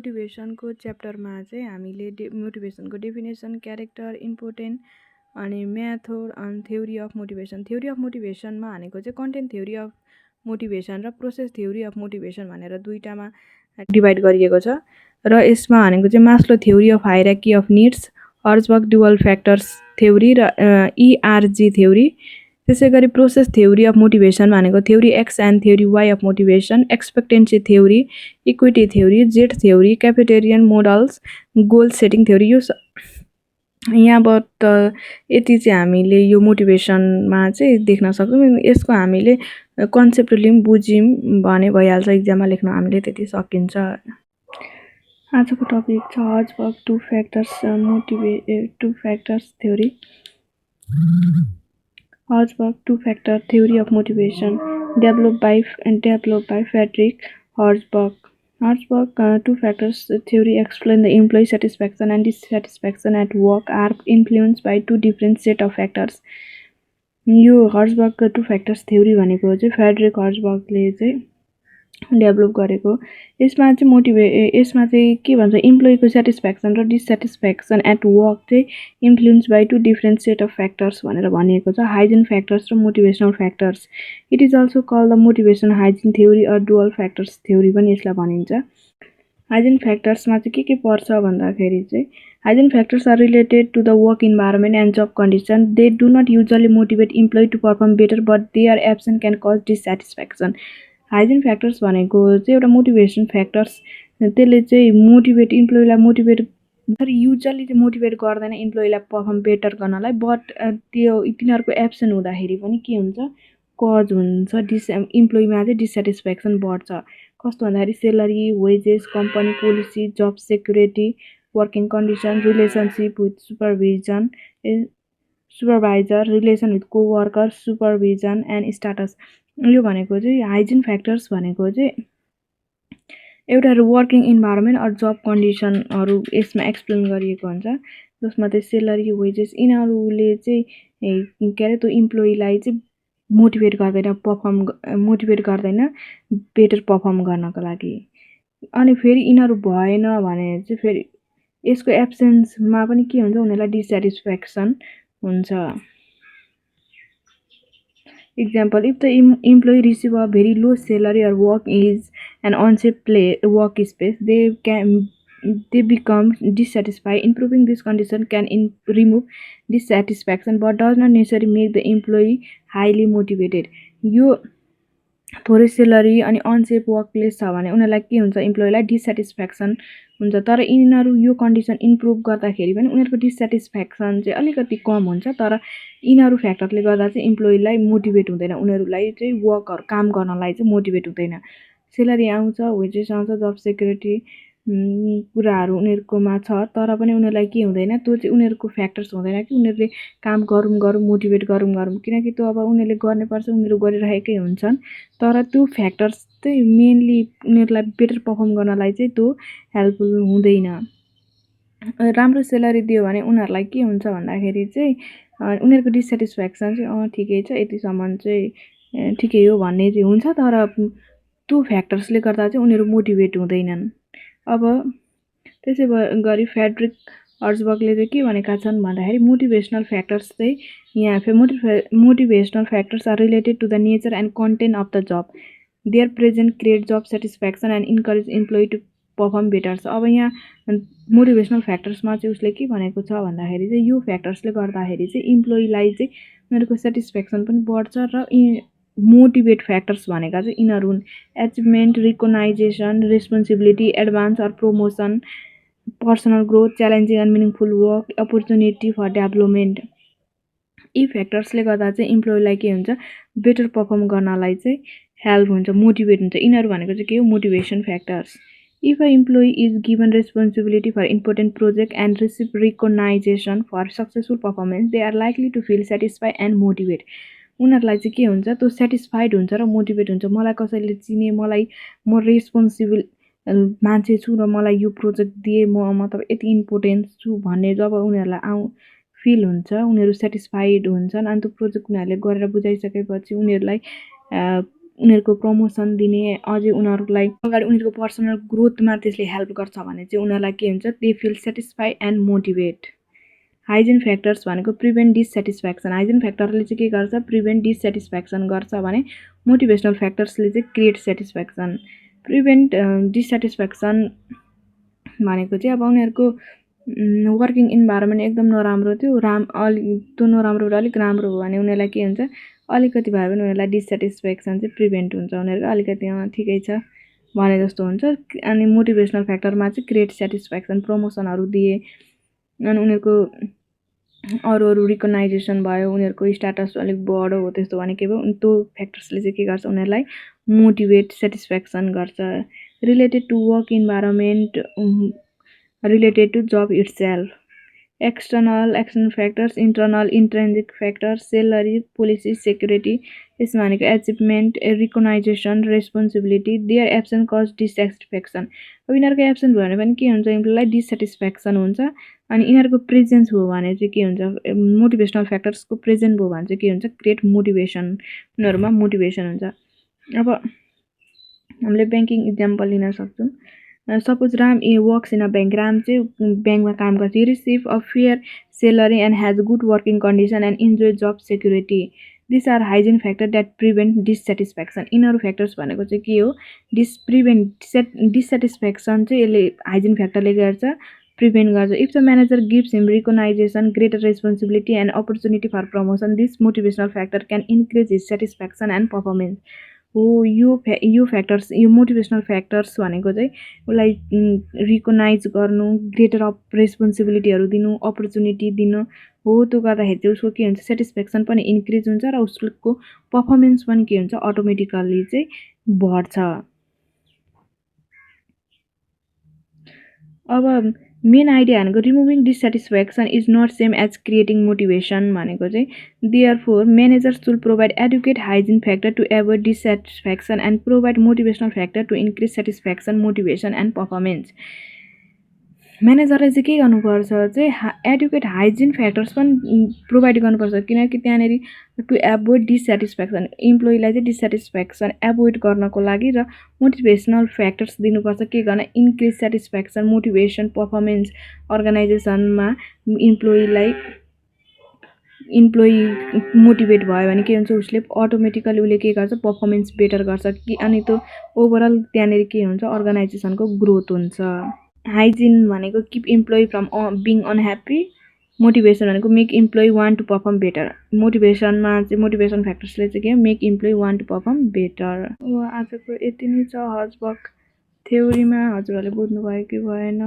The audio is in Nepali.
मोटिभेसनको च्याप्टरमा चाहिँ हामीले मोटिभेसनको डेफिनेसन, क्यारेक्टर, इम्पोर्टेन्ट अनि मेथड अनि theory of motivation. Theory of मोटिभेसनमा भनेको चाहिँ कन्टेन्ट थ्योरी अफ मोटिभेसन र प्रोसेस थ्योरी अफ मोटिभेसन भनेर दुईटामा डिभाइड गरिएको छ। र यसमा भनेको चाहिँ Maslow theory of hierarchy of needs, Herzberg dual factors theory र ERG थ्योरी। त्यसै गरी प्रोसेस थ्योरी अफ मोटिभेसन भनेको theory X and theory Y of motivation, expectancy theory, equity theory, Z theory, क्याफेटेरियन models, goal setting theory. यो यहाँबाट यति चाहिँ हामीले यो मोटिभेसनमा चाहिँ देख्न सक्छौँ। यसको हामीले कन्सेप्टली पनि बुझ्यौँ भने भइहाल्छ, इक्जाममा लेख्न हामीले त्यति सकिन्छ। आजको टपिक छ Herzberg two factors theory. Hrzberg two-factor theory of motivation developed by Frederick Hrzberg. Hrzberg two factors theory explains the employee satisfaction and dissatisfaction at work are influenced by two different set of factors. यो Hrzberg two factors theory भनेको चाहिँ फ्रेडरिक हर्जबर्गले चाहिँ डेभलप गरेको। यसमा चाहिँ के भन्छ, इम्प्लोइको सेटिस्फ्याक्सन र डिससेटिस्फ्याक्सन एट वर्क चाहिँ influence by two different set of factors भनेर भनिएको छ, हाइजिन फ्याक्टर्स र motivational factors. It is also call the motivation hygiene theory or dual factors theory पनि यसलाई भनिन्छ। हाइजिन फ्याक्टर्समा चाहिँ के पर्छ भन्दाखेरि चाहिँ hygiene factors are related to the work environment and job condition. They do not usually motivate employee to perform better but they are absent can cause dissatisfaction. Hygiene factors भनेको चाहिँ एउटा मोटिभेसन फ्याक्टर्स, त्यसले चाहिँ मोटिभेट इम्प्लोइलाई मोटिभेट युजली चाहिँ मोटिभेट गर्दैन इम्प्लोइलाई पर्फर्म बेटर गर्नलाई, बट तिनीहरूको एब्सेन्ट हुँदाखेरि पनि के हुन्छ, कज हुन्छ इम्प्लोइमा चाहिँ डिससेटिस्फ्याक्सन बढ्छ। कस्तो भन्दाखेरि salary, wages, company policy, job security, working condition, relationship with supervisor, relation with coworker, supervision and status. यो भनेको चाहिँ हाइजिन फ्याक्टर्स भनेको चाहिँ एउटा वर्किङ इन्भाइरोमेन्ट अर जब कन्डिसनहरू यसमा एक्सप्लेन गरिएको हुन्छ, जसमा चाहिँ सेलरी, वेजेस, यिनीहरूले चाहिँ के अरे त्यो इम्प्लोइलाई चाहिँ मोटिभेट गर्दैन बेटर पर्फर्म गर्नको लागि। अनि फेरि यिनीहरू भएन भने चाहिँ फेरि यसको एब्सेन्समा पनि के हुन्छ, उनीहरूलाई डिससेटिस्फ्याक्सन हुन्छ। Example, if the employee receive a very low salary or work is an unsafe workspace, they become dissatisfied. Improving this condition can remove dissatisfaction but does not necessarily make the employee highly motivated. यो थोरै सेलरी अनि अनसेफ वर्क प्लेस छ भने उनीहरूलाई के हुन्छ, इम्प्लोइलाई डिससेटिस्फ्याक्सन हुन्छ। तर यिनीहरू यो कन्डिसन इम्प्रुभ गर्दाखेरि पनि उनीहरूको डिससेटिस्फ्याक्सन चाहिँ अलिकति कम हुन्छ। तर यिनीहरू फ्याक्टरले गर्दा चाहिँ इम्प्लोइलाई मोटिभेट हुँदैन, उनीहरूलाई चाहिँ वर्कहरू काम गर्नलाई चाहिँ मोटिभेट हुँदैन। सेलरी आउँछ, वेजेस आउँछ, जब सेक्युरिटी कुराहरू उनीहरूकोमा छ, तर पनि उनीहरूलाई के हुँदैन, त्यो चाहिँ उनीहरूको फ्याक्टर्स हुँदैन कि उनीहरूले काम गरौँ मोटिभेट गरौँ, किनकि त्यो अब उनीहरूले गर्नुपर्छ, उनीहरू गरिरहेकै हुन्छन्। तर त्यो फ्याक्टर्स चाहिँ मेनली उनीहरूलाई बेटर पर्फर्म गर्नलाई चाहिँ त्यो हेल्पफुल हुँदैन। राम्रो सेलरी दियो भने उनीहरूलाई के हुन्छ भन्दाखेरि चाहिँ उनीहरूको डिससेटिस्फ्याक्सन चाहिँ ठिकै छ, यतिसम्म चाहिँ ठिकै हो भन्ने चाहिँ हुन्छ, तर त्यो फ्याक्टर्सले गर्दा चाहिँ उनीहरू मोटिभेट हुँदैनन्। अब त्यसै गरी फ्रेडरिक हर्जबर्गले चाहिँ के भनेका छन् भन्दाखेरि मोटिभेसनल फ्याक्टर्स चाहिँ यहाँ motivational factors are related to the nature and content of the job. They're present create job satisfaction and encourage employee to perform better छ। अब यहाँ मोटिभेसनल फ्याक्टर्समा चाहिँ उसले के भनेको छ भन्दाखेरि चाहिँ यो फ्याक्टर्सले गर्दाखेरि चाहिँ इम्प्लोइलाई चाहिँ उनीहरूको सेटिस्फ्याक्सन पनि बढ्छ। र मोटिभेट फ्याक्टर्स भनेका चाहिँ यिनीहरू हुन् achievement, recognition, responsibility, advance or promotion, personal growth, challenging and meaningful work, opportunity for development. यी फ्याक्टर्सले गर्दा चाहिँ इम्प्लोइलाई के हुन्छ, बेटर पर्फर्म गर्नलाई चाहिँ हेल्प हुन्छ, मोटिभेट हुन्छ। यिनीहरू भनेको चाहिँ के हो, motivation factors. If an employee is given responsibility for important project and receive recognition for successful performance, they are likely to feel satisfied and motivate. उनीहरूलाई चाहिँ के हुन्छ, त्यो सेटिस्फाइड हुन्छ र मोटिभेट हुन्छ। मलाई कसैले चिने, म रेस्पोन्सिबल मान्छे छु र मलाई यो प्रोजेक्ट दिए, म मतलब यति इम्पोर्टेन्ट छु भन्ने जब उनीहरूलाई फिल हुन्छ, उनीहरू सेटिस्फाइड हुन्छन्। अनि त्यो प्रोजेक्ट उनीहरूले गरेर बुझाइसकेपछि उनीहरूलाई उनीहरूको प्रमोसन दिने अझै उनीहरूलाई अगाडि उनीहरूको पर्सनल ग्रोथमा त्यसले हेल्प गर्छ भने चाहिँ उनीहरूलाई के हुन्छ they feel satisfy and motivate. Hygiene factors भनेको प्रिभेन्ट डिससेटिस्फ्याक्सन। हाइजिन फ्याक्टरले चाहिँ के गर्छ प्रिभेन्ट डिससेटिस्फ्याक्सन गर्छ भने मोटिभेसनल फ्याक्टर्सले चाहिँ क्रिएट सेटिस्फ्याक्सन। प्रिभेन्ट डिससेटिस्फ्याक्सन भनेको चाहिँ अब उनीहरूको वर्किङ इन्भाइरोमेन्ट एकदम नराम्रो थियो त्यो नराम्रोबाट अलिक राम्रो हो भने उनीहरूलाई के हुन्छ अलिकति भए पनि उनीहरूलाई डिससेटिस्फ्याक्सन चाहिँ प्रिभेन्ट हुन्छ, उनीहरूको अलिकति ठिकै छ भने जस्तो हुन्छ। अनि मोटिभेसनल फ्याक्टरमा चाहिँ क्रिएट सेटिस्फ्याक्सन, प्रमोसनहरू दिए अनि उनीहरूको अरू रिकगनाइजेसन भयो, उनीहरूको स्ट्याटस अलिक बढो हो त्यस्तो भने के भयो त्यो फ्याक्टर्सले चाहिँ के गर्छ उनीहरूलाई मोटिभेट सेटिस्फ्याक्सन गर्छ। Related to work environment, related to job itself, external factors, internal intrinsic factors, salary, policy, security, यसमा भनेको achievement, recognition, responsibility, their absence cause dissatisfaction। अब यिनीहरूको एब्सेन्ट भयो भने पनि के हुन्छ इम्प्लोइलाई डिससेटिस्फ्याक्सन हुन्छ। अनि यिनीहरूको प्रेजेन्स हो भने चाहिँ के हुन्छ मोटिभेसनल फ्याक्टर्सको प्रेजेन्ट भयो भने चाहिँ के हुन्छ क्रिएट मोटिभेसन, उनीहरूमा मोटिभेसन हुन्छ। अब हामीले ब्याङ्किङ इक्जाम्पल लिन सक्छौँ। Suppose Ram works in a bank, Ram चाहिँ ब्याङ्कमा काम गर्छ, receive a fair salary and has good working condition and enjoy job security, this are hygiene factor that prevent dissatisfaction. यिनीहरू फ्याक्टर्स भनेको चाहिँ के हो डिससेटिस्फ्याक्सन चाहिँ यसले हाइजिन फ्याक्टरले गर्छ प्रिभेन्ट गर्छ। If the manager gives him recognition, greater responsibility and opportunity for promotion, this motivational factor can increase his satisfaction and performance हो। यो फ्याक्टर्स, यो मोटिभेसनल फ्याक्टर्स भनेको चाहिँ उसलाई रिकगनाइज गर्नु, ग्रेटर रेस्पोन्सिबिलिटीहरू दिनु, अपर्च्युनिटी दिनु हो। त्यो गर्दाखेरि चाहिँ उसको के हुन्छ सेटिस्फ्याक्सन पनि इन्क्रिज हुन्छ र उसको पर्फर्मेन्स पनि के हुन्छ अटोमेटिकल्ली चाहिँ बढ्छ। अब मेन आइडिया भनेको removing dissatisfaction is not same as creating motivation भनेको चाहिँ therefore managers should provide adequate hygiene factor to avoid dissatisfaction and provide motivational factor to increase satisfaction, motivation and performance. म्यानेजरले चाहिँ के गर्नुपर्छ चाहिँ एडुकेट हाइजिन फ्याक्टर्स पनि प्रोभाइड गर्नुपर्छ, किनकि त्यहाँनिर टु एभोइड डिससेटिस्फ्याक्सन, इम्प्लोइलाई चाहिँ डिससेटिस्फ्याक्सन एभोइड गर्नको लागि र मोटिभेसनल फ्याक्टर्स दिनुपर्छ के गर्न इन्क्रिज सेटिस्फ्याक्सन, मोटिभेसन, पर्फर्मेन्स। अर्गनाइजेसनमा इम्प्लोइ मोटिभेट भयो भने के हुन्छ उसले अटोमेटिकली उसले के गर्छ पर्फर्मेन्स बेटर गर्छ कि अनि त्यो ओभरअल त्यहाँनिर के हुन्छ अर्गनाइजेसनको ग्रोथ हुन्छ। हाइजिन भनेको keep employee from being unhappy, motivation भनेको make employee want to perform better. मोटिभेसनमा चाहिँ मोटिभेसन फ्याक्टर्सले चाहिँ के make employee want to perform better. आजको यति नै छ हजबक थ्योरीमा, हजुरहरूले बुझ्नुभयो कि भएन?